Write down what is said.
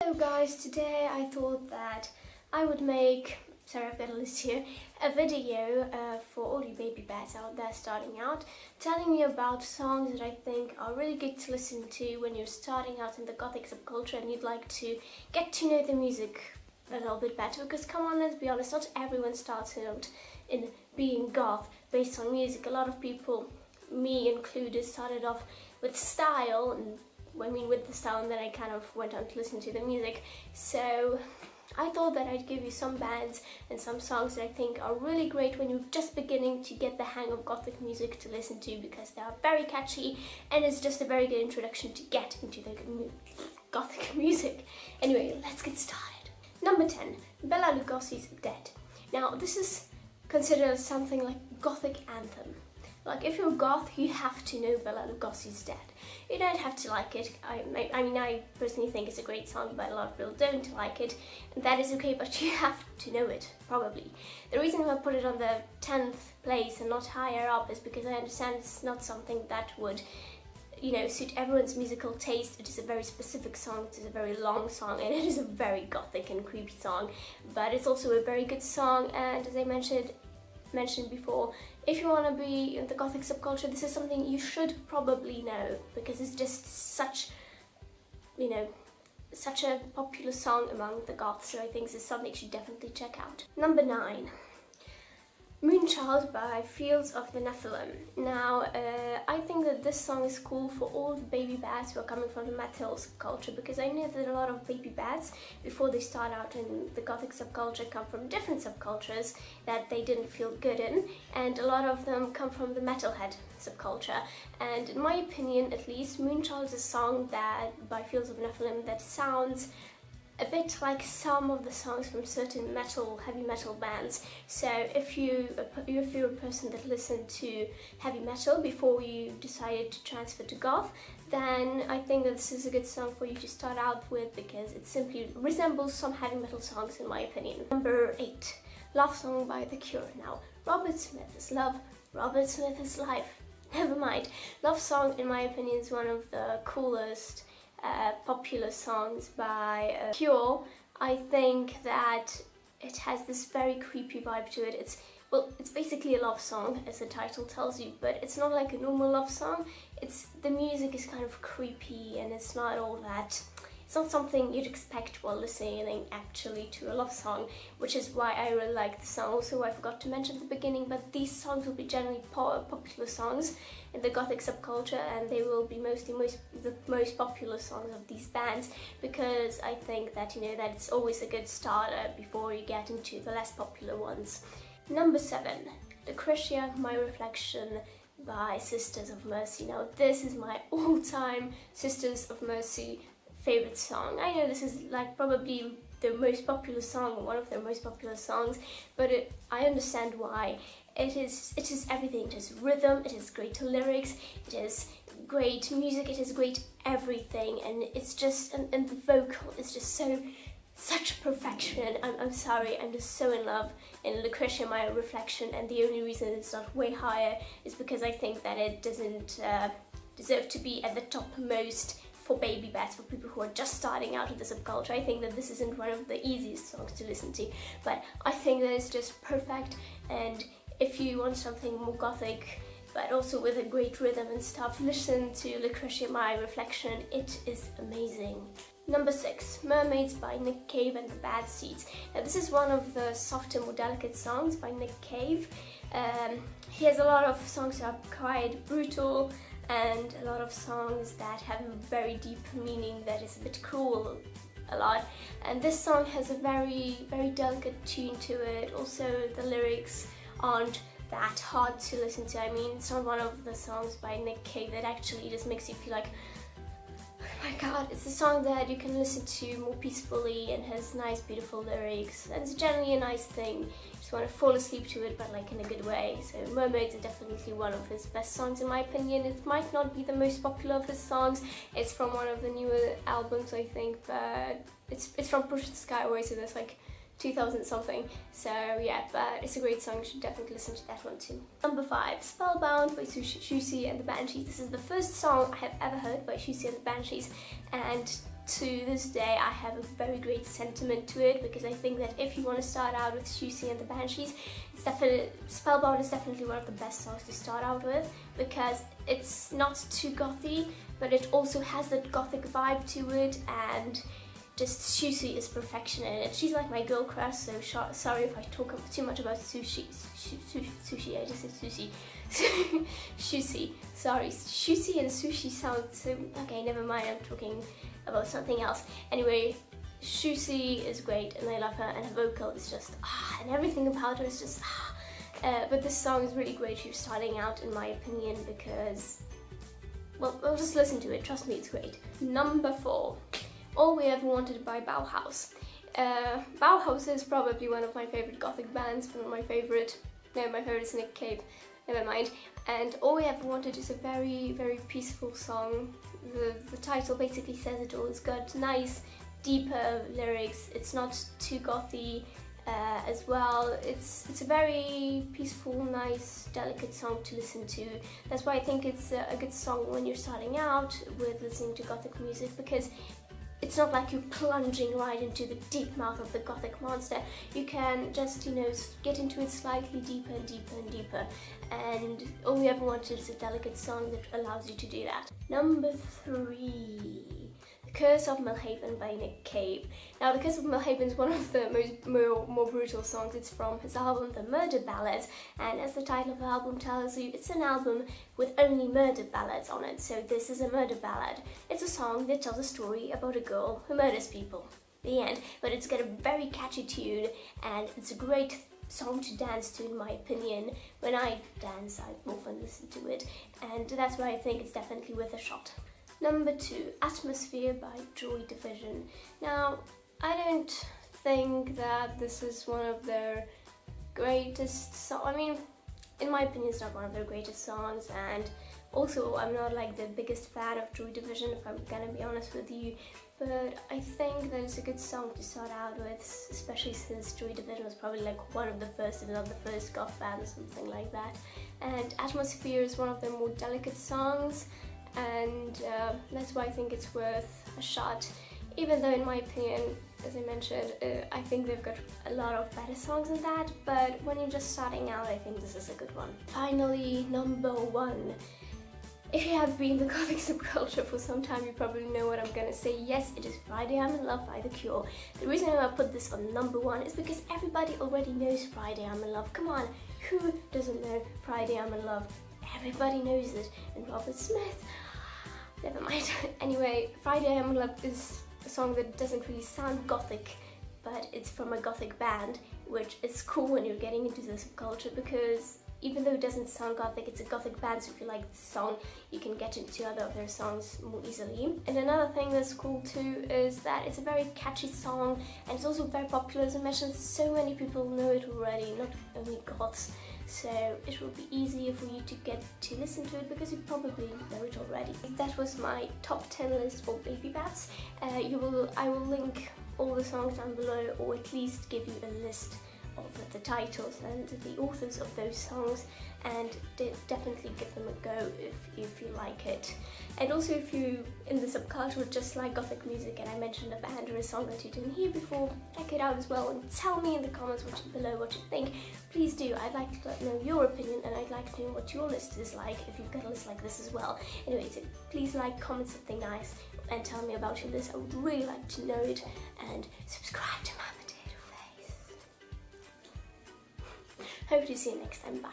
Hello guys, today I thought that I would make, sorry I've got a list here, a video for all you baby bats out there starting out, telling you about songs that I think are really good to listen to when you're starting out in the Gothic subculture and you'd like to get to know the music a little bit better, because come on, let's be honest, not everyone starts out in being goth based on music. A lot of people, me included, started off with style, and with the style, and then I kind of went on to listen to the music. So I thought that I'd give you some bands and some songs that I think are really great when you're just beginning to get the hang of Gothic music to listen to, because they are very catchy and it's just a very good introduction to get into the Gothic music. Anyway, let's get started. Number 10, Bela Lugosi's Dead. Now this is considered something like Gothic anthem. Like, if you're goth, you have to know Bela Lugosi's Dead. You don't have to like it. I personally think it's a great song, but a lot of people don't like it, and that is okay, but you have to know it, probably. The reason I put it on the 10th place and not higher up is because I understand it's not something that would, suit everyone's musical taste. It is a very specific song, it is a very long song, and it is a very gothic and creepy song, but it's also a very good song. And as I mentioned before, if you want to be in the Gothic subculture, this is something you should probably know, because it's just such a popular song among the goths, so I think this is something you should definitely check out. Number 9, Moonchild by Fields of the Nephilim. Now, I think that this song is cool for all the baby bats who are coming from the metal subculture, because I know that a lot of baby bats, before they start out in the Gothic subculture, come from different subcultures that they didn't feel good in, and a lot of them come from the metalhead subculture. And in my opinion, at least, Moonchild is a song that by Fields of Nephilim that sounds a bit like some of the songs from certain heavy metal bands. So if you're a person that listened to heavy metal before you decided to transfer to goth, then I think that this is a good song for you to start out with, because it simply resembles some heavy metal songs in my opinion. Number 8, Love Song by The Cure. Now, Robert Smith is love, Robert Smith is life. Never mind. Love Song, in my opinion, is one of the coolest popular songs by Cure. I think that it has this very creepy vibe to it. It's basically a love song, as the title tells you, but it's not like a normal love song. The music is kind of creepy, and it's not all that. It's not something you'd expect while listening actually to a love song, which is why I really like the song. Also, I forgot to mention at the beginning, but these songs will be generally popular songs in the Gothic subculture, and they will be the most popular songs of these bands, because I think that that it's always a good starter before you get into the less popular ones. Number 7, Lucretia, My Reflection by Sisters of Mercy. Now this is my all-time Sisters of Mercy favorite song. I know this is like probably their most popular song, one of their most popular songs, but I understand why. It is everything. It is rhythm, it is great lyrics, it is great music, it is great everything, and it's just, and the vocal is just such perfection. I'm sorry, I'm just so in love in Lucretia, My Reflection, and the only reason it's not way higher is because I think that it doesn't deserve to be at the topmost for baby bats, for people who are just starting out in the subculture. I think that this isn't one of the easiest songs to listen to, but I think that it's just perfect. And if you want something more gothic, but also with a great rhythm and stuff, listen to Lucretia, My Reflection. It is amazing. Number 6, Mermaids by Nick Cave and the Bad Seeds. Now this is one of the softer, more delicate songs by Nick Cave. He has a lot of songs that are quite brutal, and a lot of songs that have a very deep meaning that is a bit cruel a lot. And this song has a very, very delicate tune to it. Also, the lyrics aren't that hard to listen to. I mean, it's not one of the songs by Nick Cave that actually just makes you feel like, oh my god. It's a song that you can listen to more peacefully and has nice, beautiful lyrics. And it's generally a nice thing. You just want to fall asleep to it, but like in a good way. So Mermaids is definitely one of his best songs in my opinion. It might not be the most popular of his songs. It's from one of the newer albums, I think, but it's from Push the Skyway, so there's like 2000 something. So yeah, but it's a great song, you should definitely listen to that one too. Number 5, Spellbound by Siouxsie and the Banshees. This is the first song I have ever heard by Siouxsie and the Banshees, and to this day I have a very great sentiment to it, because I think that if you want to start out with Siouxsie and the Banshees, it's definitely, Spellbound is definitely one of the best songs to start out with, because it's not too gothy, but it also has that gothic vibe to it, and just Siouxsie is perfection in it. She's like my girl crush, so sorry if I talk too much about sushi, I just said Siouxsie. Siouxsie, sorry, Siouxsie and sushi sound so, okay, never mind, I'm talking about something else. Anyway, Siouxsie is great and I love her, and her vocal is just, and everything about her is just, but this song is really great if you're starting out, in my opinion, because, well, just listen to it, trust me, it's great. Number 4, All We Ever Wanted by Bauhaus. Bauhaus is probably one of my favorite gothic bands, one of my favorite, no, my favorite is Nick Cave, never mind. And All We Ever Wanted is a very, very peaceful song. The title basically says it all. It's got nice, deeper lyrics, it's not too gothy as well. It's a very peaceful, nice, delicate song to listen to. That's why I think it's a good song when you're starting out with listening to gothic music, because it's not like you're plunging right into the deep mouth of the gothic monster. You can just, you know, get into it slightly deeper and deeper and deeper. And All We Ever Wanted is a delicate song that allows you to do that. Number 3, The Curse of Millhaven by Nick Cave. Now, The Curse of Millhaven is one of the more brutal songs. It's from his album The Murder Ballads, and as the title of the album tells you, it's an album with only murder ballads on it, so this is a murder ballad. It's a song that tells a story about a girl who murders people. The end. But it's got a very catchy tune, and it's a great song to dance to, in my opinion. When I dance, I often listen to it, and that's why I think it's definitely worth a shot. Number 2, Atmosphere by Joy Division. Now, I don't think that this is one of their greatest songs. I mean, in my opinion, it's not one of their greatest songs, and also I'm not like the biggest fan of Joy Division, if I'm gonna be honest with you, but I think that it's a good song to start out with, especially since Joy Division was probably like one of the first, if not the first, goth band or something like that. And Atmosphere is one of their more delicate songs, and that's why I think it's worth a shot, even though in my opinion, as I mentioned, I think they've got a lot of better songs than that, but when you're just starting out, I think this is a good one. Finally, number 1. If you have been in the gothic subculture for some time, you probably know what I'm gonna say. Yes, it is Friday I'm in Love by The Cure. The reason I put this on number 1 is because everybody already knows Friday I'm in Love. Come on, who doesn't know Friday I'm in Love? Everybody knows it. And Robert Smith, never mind. Anyway, Friday I'm in Love is a song that doesn't really sound gothic, but it's from a gothic band, which is cool when you're getting into the subculture, because even though it doesn't sound gothic, it's a gothic band, so if you like this song, you can get into other of their songs more easily. And another thing that's cool too is that it's a very catchy song, and it's also very popular. As I mentioned, so many people know it already, not only goths, so it will be easier for you to get to listen to it because you probably know it already. That was my top 10 list for Babybats. I will link all the songs down below, or at least give you a list of the titles and the authors of those songs, and definitely give them a go if you like it. And also, if you in the subculture just like gothic music and I mentioned a band or a song that you didn't hear before, check it out as well and tell me in the comments below what you think. Please do. I'd like to know your opinion, and I'd like to know what your list is like, if you've got a list like this as well. Anyway, so please like, comment something nice and tell me about your list. I would really like to know it, and subscribe to my potato face. Hope to see you next time. Bye.